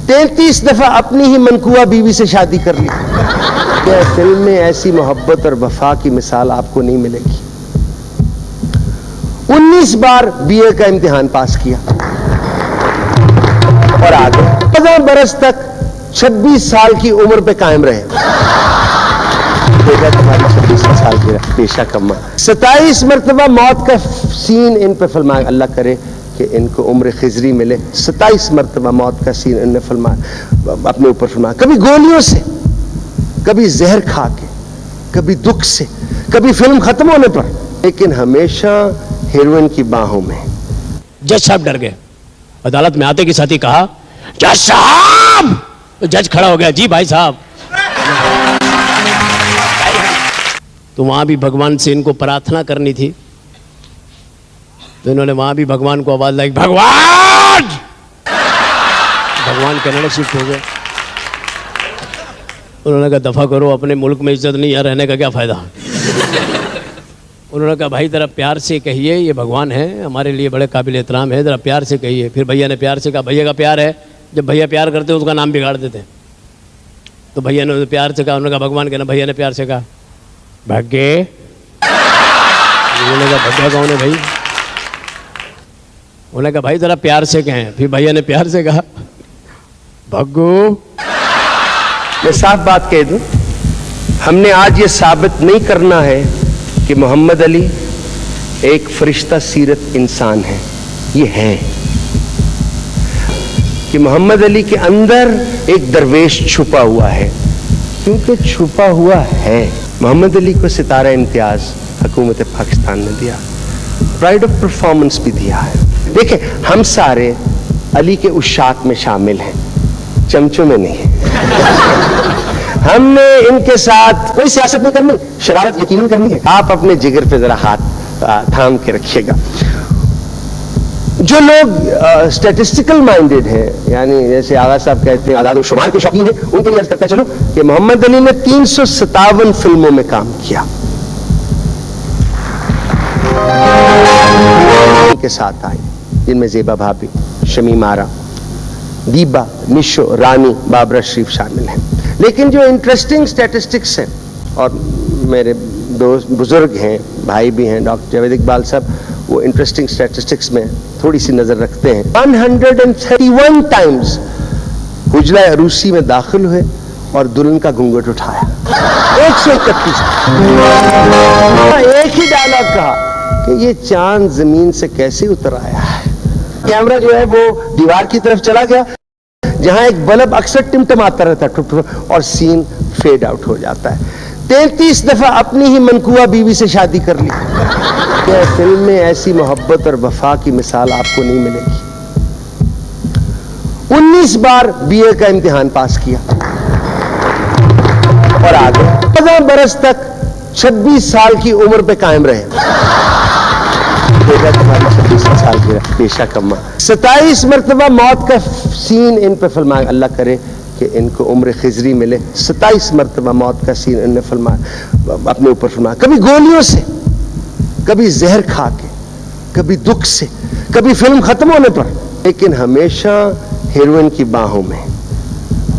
33 दफा अपनी ही मनकुआ बीवी से शादी कर ली। क्या फिल्म में ऐसी मोहब्बत और वफा की मिसाल आपको नहीं मिलेगी। 19 बार बीए का इम्तिहान पास किया और आगे 15 बरस तक 26 साल की उम्र पे कायम रहे। बेटा तुम्हारी 26 साल की पेशा कम्मा। 27 मरतबा मौत का सीन इन पे फिल्माया। अल्लाह करे कि इनको उम्र खिजरी मिले। 27 मरतबा मौत का सीन इन्होंने फिल्माया, अपने ऊपर फिल्माया। कभी गोलियों से, कभी जहर खा के, कभी दुख से, कभी फिल्म खत्म होने पर, लेकिन हमेशा हीरोइन की बाहों में। जज साहब डर गए। अदालत में आते के साथ ही कहा जज साहब। तो जज खड़ा हो गया, जी भाई साहब। तो वहां भी भगवान से इनको प्रार्थना करनी थी, तो इन्होंने वहां भी भगवान को आवाज लाई, भगवान। भगवान कनाडा शिफ्ट हो गए। उन्होंने कहा दफा करो, अपने मुल्क में इज्जत नहीं है, रहने का क्या फायदा। उन्होंने कहा भाई जरा प्यार से कहिए, ये भगवान है, हमारे लिए बड़े काबिल एहतराम है, जरा प्यार से कहिए। फिर भैया ने प्यार से कहा, भैया का प्यार है, जब भैया प्यार करते उसका नाम बिगाड़ देते। तो भैया ने प्यार से कहा, उन्होंने कहा भगवान कहना। भैया ने प्यार से कहा भाग्य। उन्होंने कहा भग्गा कौन है भाई। उन्होंने कहा भाई जरा प्यार से कहें। फिर भैया ने प्यार से कहा भग्गू। मैं साफ बात कह दूं, हमने आज ये साबित नहीं करना है कि मोहम्मद अली एक फरिश्ता सीरत इंसान है। ये है कि मोहम्मद अली के अंदर एक दरवेश छुपा हुआ है, क्योंकि छुपा हुआ है। मोहम्मद अली को सितारा इम्तियाज हुकूमत पाकिस्तान ने दिया, प्राइड ऑफ परफॉर्मेंस भी दिया है। देखिए हम सारे अली के उशाक में शामिल हैं, चमचों में नहीं। हमने इनके साथ कोई सियासत नहीं करनी, शरारत यकीनन करनी है। आप अपने जिगर पे जरा हाथ थाम के रखिएगा। जो लोग स्टैटिस्टिकल माइंडेड हैं, यानी जैसे आगा साहब कहते हैं आदाद शुमार के शौकीन हैं, उनके लिए अर्ज करता चलो कि मोहम्मद अली ने 357 फिल्मों में काम किया। के साथ आई जिनमें ज़ेबा भाभी, शमीम आरा, दीबा, निशो, रानी, बाबरा शरीफ शामिल हैं। लेकिन जो इंटरेस्टिंग स्टैटिस्टिक्स हैं, और मेरे दोस्त बुजुर्ग हैं, भाई भी हैं, डॉक्टर जावेद इकबाल साहब, वो इंटरेस्टिंग स्टैटिस्टिक्स में थोड़ी सी नजर रखते हैं। 131 टाइम्स हुजरा अरूसी में दाखिल हुए और दुल्हन का घूंघट उठाया। 131। एक ही डायलॉग कहा कि ये चांद जमीन से कैसे उतर आया है। कैमरा जो है वो दीवार की तरफ चला गया, जहां एक बल्ब अक्सर टिमटिमाता रहता है, और सीन फेड आउट हो जाता है। 33 दफा अपनी ही मनकुआ बीवी से शादी कर ली। क्या फिल्म में ऐसी मोहब्बत और वफा की मिसाल आपको नहीं मिलेगी। 19 बार बीए का इम्तिहान पास किया और आगे 15 बरस तक 26 साल की उम्र पे कायम रहे। बेटा तुम्हारी 26 साल की पेशा कम्मा। 27 मरतबा मौत का सीन इन पे फिल्माया। अल्लाह करे कि इनको उम्र खिजरी मिले। 27 मरतबा मौत का सीन इन्होंने फिल्माया, अपने ऊपर फिल्माया। कभी गोलियों से, कभी जहर खा के, कभी दुख से, कभी फिल्म खत्म होने पर, लेकिन हमेशा हीरोइन की बाहों में,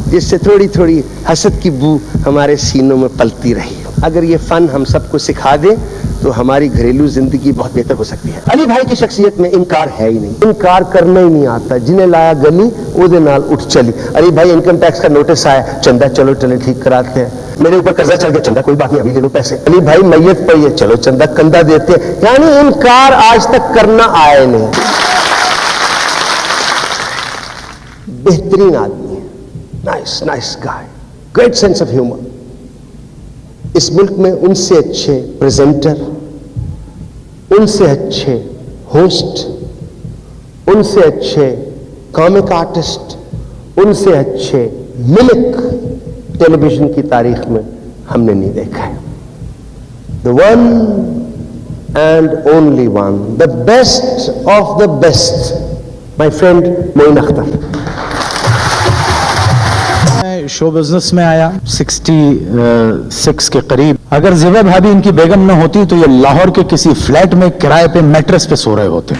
जिससे थोड़ी थोड़ी हसद की बू हमारे सीनों में पलती रही। अगर ये फन हम सबको सिखा दे तो हमारी घरेलू जिंदगी बहुत बेहतर हो सकती है। अली भाई की शख्सियत में इनकार है ही नहीं, इनकार करना ही नहीं आता। जिन्हें लाया गली ओदे नाल उठ चली। अली भाई इनकम टैक्स का नोटिस आया, चंदा चलो चले ठीक कराते हैं। मेरे ऊपर कर्जा चल गया, चंदा कोई बात नहीं अभी दे दो पैसे। अली भाई मैयत पड़ी है, चलो चंदा कंधा देते हैं। यानी इनकार आज तक करना आए नहीं। बेहतरीन आदमी है, nice nice guy, great sense of humour. इस मुल्क में उनसे अच्छे प्रेजेंटर, उनसे अच्छे होस्ट, उनसे अच्छे कॉमिक आर्टिस्ट, उनसे अच्छे मिल्क टेलीविजन की तारीख में हमने नहीं देखा है। The one and only one, the best of the best, my friend Moin Akhtar. मैं शो बिजनेस में आया 66 के करीब। अगर ज़िबा भाभी इनकी बेगम न होती तो ये लाहौर के किसी फ्लैट में किराए पे मैट्रेस पे सो रहे होते।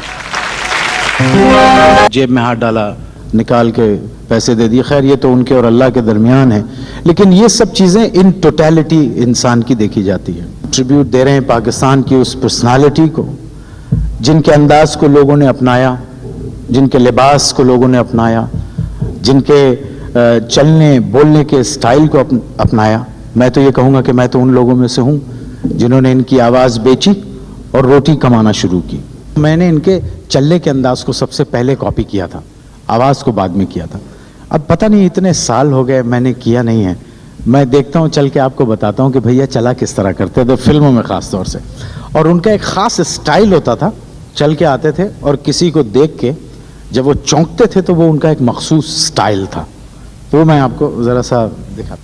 जेब में हाथ डाला, निकाल के पैसे दे दिए। खैर ये तो उनके और अल्लाह के दरमियान है, लेकिन ये सब चीज़ें इन टोटलिटी इंसान की देखी जाती है। ट्रिब्यूट दे रहे हैं पाकिस्तान की उस पर्सनालिटी को जिनके अंदाज को लोगों ने अपनाया, जिनके लिबास को लोगों ने अपनाया, जिनके चलने बोलने के स्टाइल को अपनाया। मैं तो ये कहूँगा कि मैं तो उन लोगों में से हूँ जिन्होंने इनकी आवाज़ बेची और रोटी कमाना शुरू की। मैंने इनके चलने के अंदाज को सबसे पहले कॉपी किया था, आवाज़ को बाद में किया था। अब पता नहीं इतने साल हो गए मैंने किया नहीं है। मैं देखता हूँ, चल के आपको बताता हूँ कि भैया चला किस तरह करते थे फिल्मों में ख़ास तौर से। और उनका एक ख़ास स्टाइल होता था, चल के आते थे और किसी को देख के जब वो चौंकते थे तो वो उनका एक मखसूस स्टाइल था। तो मैं आपको ज़रा सा दिखा।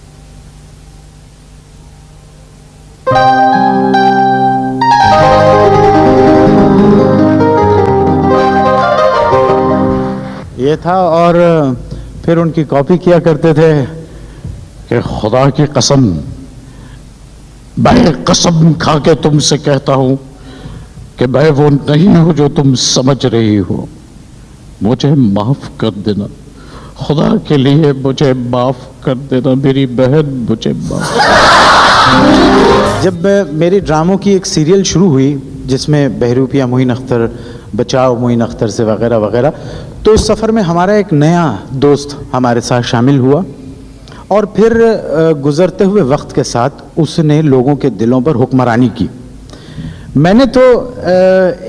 ये था। और फिर उनकी कॉपी किया करते थे कि खुदा की कसम, मैं कसम खा के तुमसे कहता हूं कि मैं वो नहीं हूं जो तुम समझ रही हो, मुझे माफ कर देना, खुदा के लिए मुझे माफ कर देना, मेरी बहन मुझे माफ। जब मेरी ड्रामों की एक सीरियल शुरू हुई जिसमें बहरूपिया मोइन अख्तर, बचाओ मोइन अख्तर से वगैरह वगैरह, तो उस सफ़र में हमारा एक नया दोस्त हमारे साथ शामिल हुआ और फिर गुज़रते हुए वक्त के साथ उसने लोगों के दिलों पर हुक्मरानी की। मैंने तो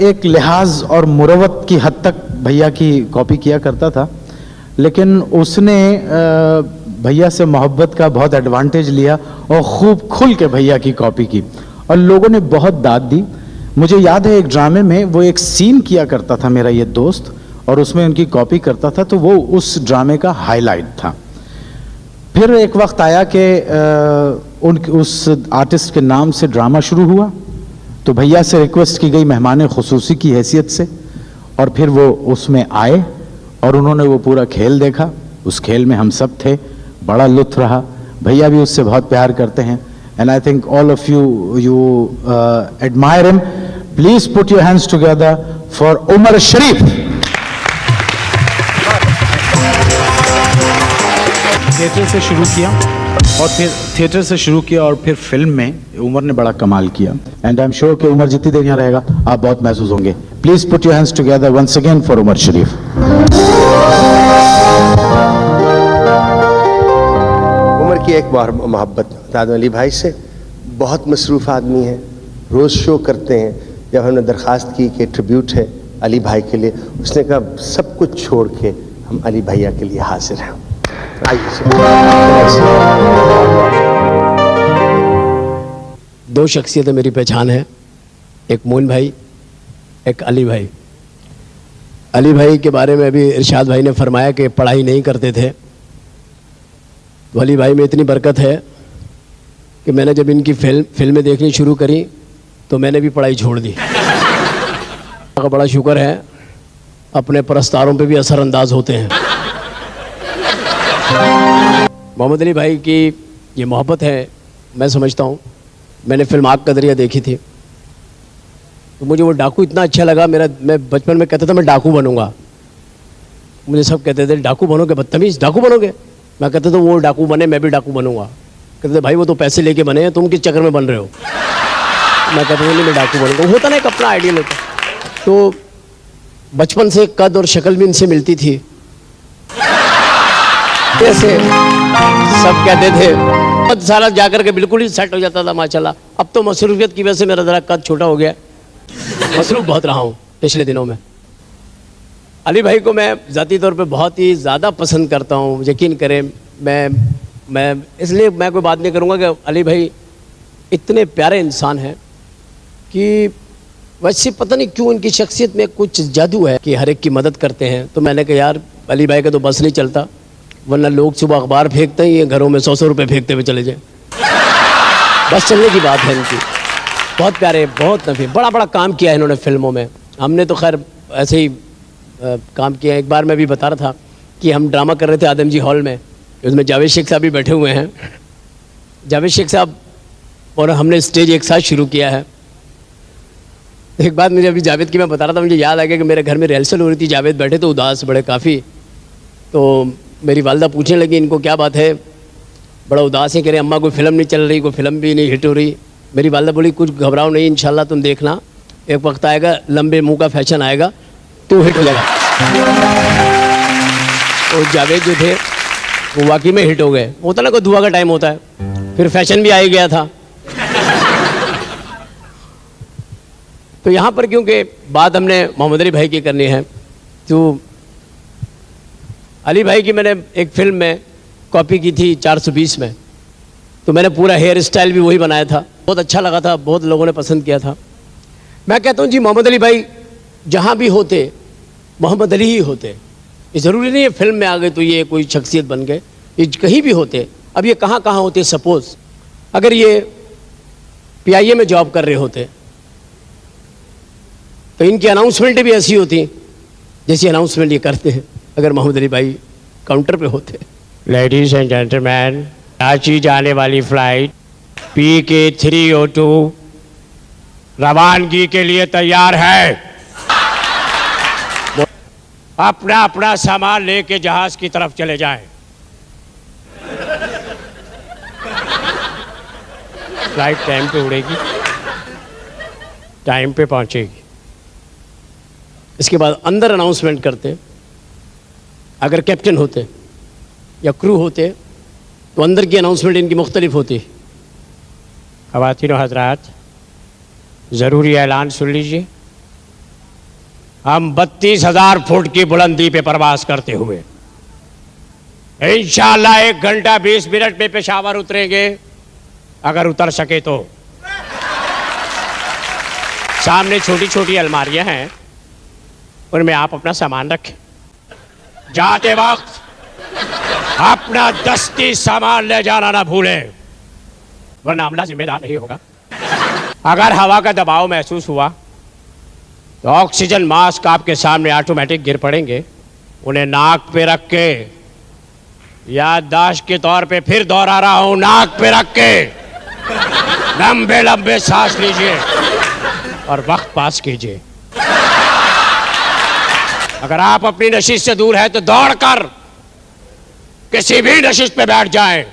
एक लिहाज और मुरवत की हद तक भैया की कॉपी किया करता था, लेकिन उसने भैया से मोहब्बत का बहुत एडवांटेज लिया और खूब खुल के भैया की कॉपी की और लोगों ने बहुत दाद दी। मुझे याद है एक ड्रामे में वो एक सीन किया करता था मेरा ये दोस्त और उसमें उनकी कॉपी करता था, तो वो उस ड्रामे का हाईलाइट था। फिर एक वक्त आया कि उस आर्टिस्ट के नाम से ड्रामा शुरू हुआ, तो भैया से रिक्वेस्ट की गई मेहमान खुसूसी की हैसियत से, और फिर वो उसमें आए और उन्होंने वो पूरा खेल देखा। उस खेल में हम सब थे, बड़ा लुत्फ रहा। भैया भी उससे बहुत प्यार करते हैं and I think all of you admire him. Please put your hands together for Umar Sharif. Theatre से शुरू किया और फिर फिल्म में उमर ने बड़ा कमाल किया एंड आई एम श्योर कि उमर जितनी देर यहाँ रहेगा आप बहुत महसूस होंगे। Please put your hands together once again for Umar Sharif. Umar की एक मोहब्बत ताज अली भाई से, बहुत मसरूफ़ आदमी है, रोज़ शो करते हैं। जब हमने दरख्वास्त की कि ट्रिब्यूट है अली भाई के लिए, उसने कहा सब कुछ छोड़ के हम अली भैया के लिए हाजिर हैं। दो शख्सियतें मेरी पहचान है, एक मोइन भाई, एक अली भाई। अली भाई के बारे में अभी इरशाद भाई ने फरमाया कि पढ़ाई नहीं करते थे, तो अली भाई में इतनी बरकत है कि मैंने जब इनकी फिल्में देखनी शुरू करी तो मैंने भी पढ़ाई छोड़ दी। का बड़ा शुक्र है, अपने परस्तारों पे भी असरअंदाज होते हैं। मोहम्मद अली भाई की ये मोहब्बत है, मैं समझता हूँ। मैंने फिल्म आग का दरिया देखी थी तो मुझे वो डाकू इतना अच्छा लगा। मैं बचपन में कहता था मैं डाकू बनूंगा। मुझे सब कहते थे डाकू बनोगे, बदतमीज डाकू बनोगे। मैं कहता था वो डाकू बने मैं भी डाकू बनूंगा। कहते थे भाई वो तो पैसे लेके बने हैं, तुम किस चक्कर में बन रहे हो। मैं कहता था नहीं मैं डाकू बनूंगा। होता ना एक अपना आइडियल होता। तो बचपन से कद और शक्ल भी इनसे मिलती थी, जैसे सब कहते थे। बहुत सारा जाकर के बिल्कुल ही सेट हो जाता था माशाल्लाह। अब तो मसरूफियत की वजह से मेरा ज़रा कद छोटा हो गया। मसरूफ बहुत रहा हूँ पिछले दिनों में। अली भाई को मैं ज़ाती तौर पे बहुत ही ज़्यादा पसंद करता हूँ, यकीन करें। मैं इसलिए मैं कोई बात नहीं करूँगा कि अली भाई इतने प्यारे इंसान हैं कि वैसे पता नहीं क्यों इनकी शख्सियत में कुछ जादू है कि हर एक की मदद करते हैं। तो मैंने कहा यार अली भाई का तो बस नहीं चलता, वरना लोग सुबह अखबार फेंकते हैं, ये घरों में 100-100 रुपये फेंकते हुए चले जाए। बस चलने की बात है इनकी। बहुत प्यारे, बहुत नफी, बड़ा बड़ा काम किया है इन्होंने फिल्मों में। हमने तो खैर ऐसे ही काम किया। एक बार मैं भी बता रहा था कि हम ड्रामा कर रहे थे आदम जी हॉल में, उसमें जावेद शेख साहब भी बैठे हुए हैं। जावेद शेख साहब और हमने स्टेज एक साथ शुरू किया है। एक बात मुझे अभी जावेद की मैं बता रहा था, मुझे याद आ गया कि मेरे घर में रिहर्सल हो रही थी, जावेद बैठे तो उदास बड़े काफ़ी। तो मेरी वालदा पूछने लगी इनको क्या बात है, बड़ा उदास है, कह रहे अम्मा कोई फिल्म नहीं चल रही, कोई फिल्म भी नहीं हिट हो रही। मेरी वालदा बोली कुछ घबराओ नहीं, इंशाल्लाह तुम देखना, एक वक्त आएगा लंबे मुंह का फैशन आएगा तो हिट हो जाएगा। तो जावेद जो थे वो वाकई में हिट हो गए। होता ना कोई दुआ का टाइम होता है, फिर फैशन भी आ ही गया था। तो यहाँ पर क्योंकि बात हमने मोहम्मद अली भाई की करनी है, तो अली भाई की मैंने एक फिल्म में कॉपी की थी 420 में, तो मैंने पूरा हेयर स्टाइल भी वही बनाया था। बहुत अच्छा लगा था, बहुत लोगों ने पसंद किया था। मैं कहता हूँ जी मोहम्मद अली भाई जहाँ भी होते मोहम्मद अली ही होते। ये ज़रूरी नहीं है फिल्म में आ गए तो ये कोई शख्सियत बन गए, ये कहीं भी होते। अब ये कहाँ कहाँ होते, सपोज़ अगर ये PIA में जॉब कर रहे होते तो इनकी अनाउंसमेंट भी ऐसी होती जैसी अनाउंसमेंट ये करते हैं अगर मोहम्मद अली भाई काउंटर पे होते। लेडीज एंड जेंटलमैन, कराची जाने वाली फ्लाइट PK 302 रवानगी के लिए तैयार है। अपना अपना सामान लेके जहाज की तरफ चले जाएं। फ्लाइट टाइम पे उड़ेगी, टाइम पे पहुंचेगी। इसके बाद अंदर अनाउंसमेंट करते, अगर कैप्टन होते या क्रू होते तो अंदर की अनाउंसमेंट इनकी मुख्तलिफ होती। ख़वातीन और हज़रात, ज़रूरी ऐलान सुन लीजिए। हम 32,000 फुट की बुलंदी पे प्रवास करते हुए इंशाअल्लाह 1 घंटा 20 मिनट में पेशावर उतरेंगे, अगर उतर सके तो। सामने छोटी छोटी अलमारियां हैं, उनमें आप अपना सामान रखें। जाते वक्त अपना दस्ती सामान ले जाना ना भूलें, वरना हमला जिम्मेदार नहीं होगा। अगर हवा का दबाव महसूस हुआ तो ऑक्सीजन मास्क आपके सामने ऑटोमेटिक गिर पड़ेंगे। उन्हें नाक पे रख के, याददाश्त के तौर पे फिर दोहरा रहा हूं, नाक पे रख के लंबे लंबे सांस लीजिए और वक्त पास कीजिए। अगर आप अपनी नशिश से दूर है तो दौड़कर किसी भी नशिश पे बैठ जाएं,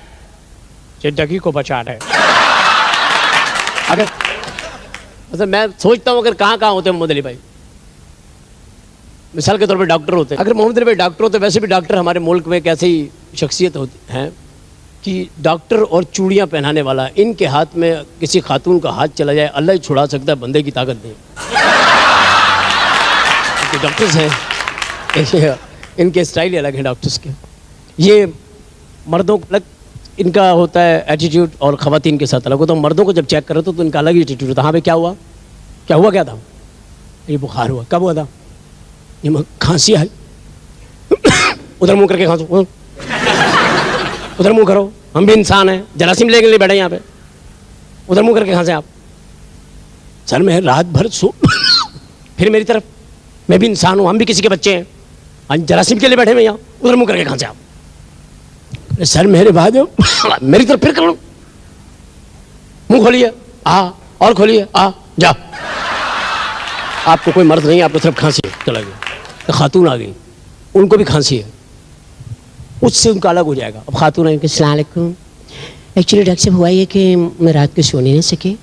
जिंदगी को बचाना है। अगर मतलब मैं सोचता हूं अगर कहाँ कहाँ होते मोहम्मद अली भाई, मिसाल के तौर पे डॉक्टर होते। अगर मोहम्मद अली भाई डॉक्टर होते, वैसे भी डॉक्टर हमारे मुल्क में एक ऐसी शख्सियत होती है कि डॉक्टर और चूड़ियां पहनाने वाला, इनके हाथ में किसी खातून का हाथ चला जाए अल्लाह ही छुड़ा सकता है, बंदे की ताकत नहीं। डॉक्टर्स हैं, इनके स्टाइल ही अलग है डॉक्टर्स के। ये मर्दों अलग इनका होता है एटीट्यूड और ख़वातीन के साथ अलग होता है। मर्दों को जब चेक कर रहे तो इनका अलग ही एटीट्यूड होता है। हाँ भाई क्या हुआ, क्या हुआ, क्या था? ये बुखार हुआ। कब हुआ था? ये खांसी आई। उधर मुंह करके खांसो, उधर मुंह करो, हम भी इंसान हैं, जरासीम लेके लिए बैठे यहाँ पे, उधर मुंह करके खांसे आप। सर मैं रात भर सो फिर मेरी तरफ, मैं भी इंसान हूँ, हम भी किसी के बच्चे हैं, जरासीम के लिए बैठे हुए यहाँ, उधर मुंह करके खांसे आप। सर मेरे बाद मेरी तरफ फिर करो, मुंह खोलिए, और खोलिए, जा। आपको कोई मर्द नहीं, आपको सिर्फ खांसी है, चला गया। तो खातून आ गई, उनको भी खांसी है, उससे उनका अलग हो जाएगा। अब खातून आएंगे, अस्सलाम वालेकुम, एक्चुअली डॉक्टर साहब हुआ ये कि मैं रात को सो नहीं सके,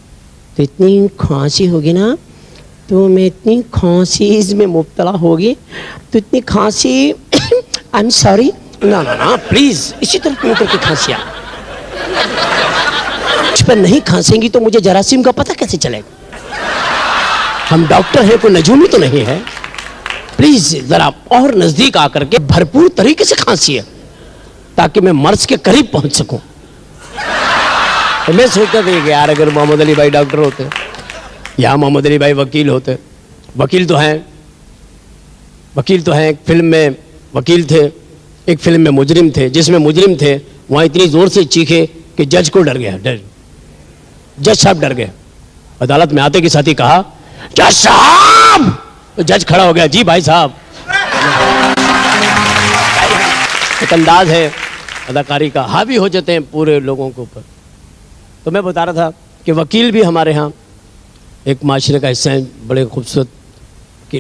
तो इतनी खांसी होगी ना, तो मैं इतनी खांसी में मुब्तला होगी, तो इतनी खांसी आई एम सॉरी, ना ना ना प्लीज़, इसी तरह मुँह करके खांसिया। इस पर नहीं खांसेंगी तो मुझे जरासीम का पता कैसे चलेगा? हम डॉक्टर हैं, कोई नजूमी तो नहीं है। प्लीज़ ज़रा और नज़दीक आकर के भरपूर तरीके से खांसिए ताकि मैं मर्ज के करीब पहुंच सकूं। तो मैं सोचता था कि यार अगर मोहम्मद अली भाई डॉक्टर होते या मोहम्मद अली भाई वकील होते, वकील तो हैं, एक फिल्म में वकील थे, एक फिल्म में मुजरिम थे, जिसमें मुजरिम थे वहाँ इतनी ज़ोर से चीखे कि जज को डर गया, जज साहब डर गए। अदालत में आते के साथ ही कहा, जज साहब। तो जज खड़ा हो गया, जी भाई साहब। एक अंदाज है अदाकारी का, हावी हो जाते हैं पूरे लोगों के ऊपर। तो मैं बता रहा था कि वकील भी हमारे यहाँ एक माशरे का हिस्सा है, बड़े खूबसूरत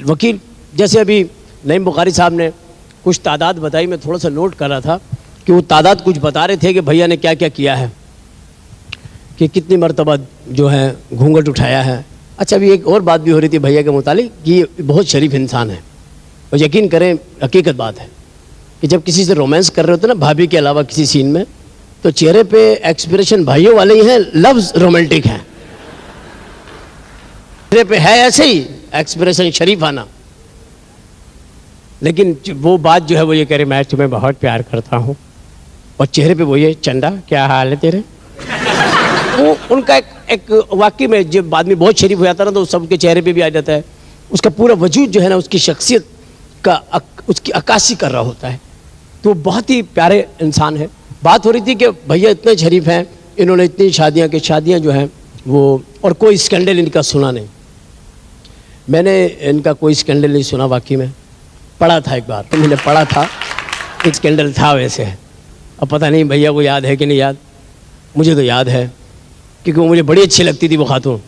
वकील। जैसे अभी नईम बुखारी साहब ने कुछ तादाद बताई, मैं थोड़ा सा नोट कर रहा था कि वो तादाद कुछ बता रहे थे कि भैया ने क्या क्या किया है, कि कितनी मरतबा जो है घूंघट उठाया है। अच्छा, अभी एक और बात भी हो रही थी भैया के मुतालिक कि ये बहुत शरीफ इंसान है, और यकीन करें हकीकत बात है कि जब किसी से रोमांस कर रहे होते ना भाभी के अलावा किसी सीन में, तो चेहरे पे एक्सप्रेशन भाइयों वाले ही हैं, लफ्ज़ रोमांटिक हैं, चेहरे पे है ऐसे ही एक्सप्रेशन शरीफाना, लेकिन वो बात जो है वो ये कह रहे, मैं तुम्हें बहुत प्यार करता हूँ, और चेहरे पे वो ये, चंदा क्या हाल है तेरे। वो उनका एक वाकई में जब आदमी बहुत शरीफ हो जाता है ना, तो सबके चेहरे पे भी आ जाता है, उसका पूरा वजूद जो है ना उसकी शख्सियत का उसकी अक्कासी कर रहा होता है। तो बहुत ही प्यारे इंसान है। बात हो रही थी कि भैया इतने शरीफ हैं, इन्होंने इतनी शादियाँ जो हैं वो, और कोई स्कैंडल इनका सुना नहीं। मैंने इनका कोई स्कैंडल नहीं सुना, वाकई में पढ़ा था एक बार, तो मैंने पढ़ा था एक स्कैंडल था वैसे। अब पता नहीं भैया को याद है कि नहीं याद, मुझे तो याद है क्योंकि वो मुझे बड़ी अच्छी लगती थी वो खातून।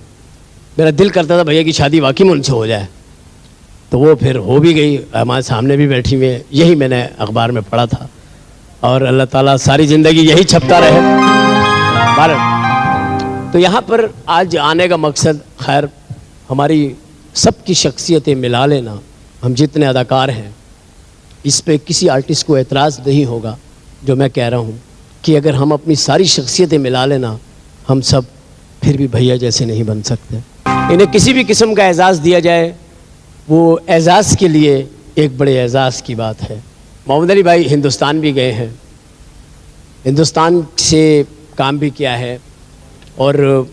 मेरा दिल करता था भैया की शादी वाकई में उनसे हो जाए, तो वो फिर हो भी गई, हमारे सामने भी बैठी हुई है। यही मैंने अखबार में पढ़ा था, और अल्लाह ताला सारी ज़िंदगी यही छपता रहे भारत। तो यहाँ पर आज आने का मकसद, खैर हमारी सबकी शख्सियतें मिला लेना, हम जितने अदाकार हैं, इस पे किसी आर्टिस्ट को एतराज़ नहीं होगा जो मैं कह रहा हूँ कि अगर हम अपनी सारी शख्सियतें मिला लेना, हम सब फिर भी भैया जैसे नहीं बन सकते। इन्हें किसी भी किस्म का एजाज़ दिया जाए, वो एजाज़ के लिए एक बड़े एजाज़ की बात है। मोहम्मद अली भाई हिंदुस्तान भी गए हैं, हिंदुस्तान से काम भी किया है और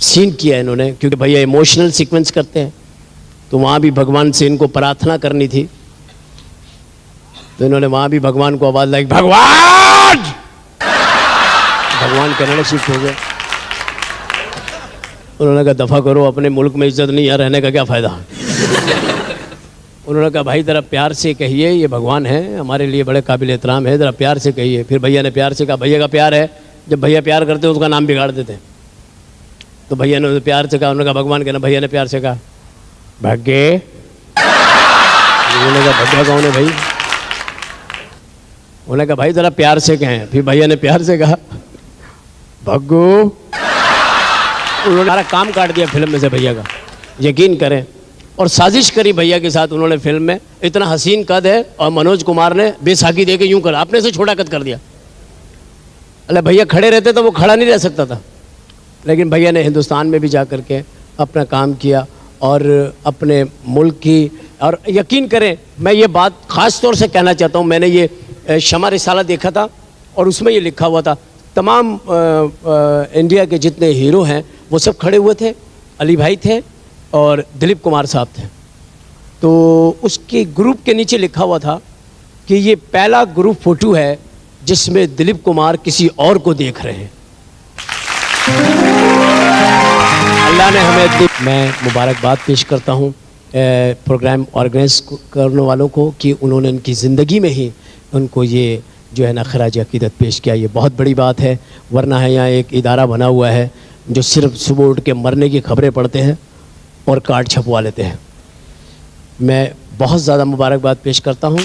सीन किया है इन्होंने, क्योंकि भैया इमोशनल सीक्वेंस करते हैं, तो वहाँ भी भगवान से इनको प्रार्थना करनी थी, तो इन्होंने वहाँ भी भगवान को आवाज़ लाई, भगवान। भगवान कनाडा शिफ्ट हो गए। उन्होंने कहा दफ़ा करो, अपने मुल्क में इज्जत नहीं है, रहने का क्या फ़ायदा। उन्होंने कहा भाई ज़रा प्यार से कहिए, ये भगवान है, हमारे लिए बड़े काबिल एहतराम है, ज़रा प्यार से कहिए। फिर भैया ने प्यार से कहा, भैया का प्यार है, जब भैया प्यार करते हैं उसका नाम बिगाड़ देते हैं। तो भैया ने प्यार से कहा, उन्होंने कहा भगवान कहना, भैया ने प्यार से कहा भाग्य। उन्होंने कहा भग्गा कौन है भाई। उन्होंने कहा भाई ज़रा प्यार से कहें। फिर भैया ने प्यार से कहा भग्गू। उन्होंने सारा काम काट दिया फिल्म में से भैया का, यकीन करें, और साजिश करी भैया के साथ उन्होंने फिल्म में। इतना हसीन कद है और मनोज कुमार ने बेसाखी दे के यूँ करा, अपने से छोटा कद कर दिया। अल्लाह भैया खड़े रहते तो वो खड़ा नहीं रह सकता था, लेकिन भैया ने हिंदुस्तान में भी जा कर के अपना काम किया और अपने मुल्क की, और यकीन करें मैं ये बात ख़ास तौर से कहना चाहता हूँ, मैंने ये शमा रिसाला देखा था और उसमें ये लिखा हुआ था, तमाम इंडिया के जितने हीरो हैं वो सब खड़े हुए थे, अली भाई थे और दिलीप कुमार साहब थे। तो उसके ग्रुप के नीचे लिखा हुआ था कि ये पहला ग्रुप फ़ोटो है जिसमें दिलीप कुमार किसी और को देख रहे हैं। अल्लाह ने हमें, मैं मुबारकबाद पेश करता हूँ प्रोग्राम ऑर्गेनाइज करने वालों को कि उन्होंने इनकी ज़िंदगी में ही उनको ये जो है ना खराज अक़ीदत पेश किया। ये बहुत बड़ी बात है, वरना है यहाँ एक इदारा बना हुआ है जो सिर्फ सुबह उठ के मरने की खबरें पढ़ते हैं और कार्ड छपवा लेते हैं। मैं बहुत ज़्यादा मुबारकबाद पेश करता हूँ।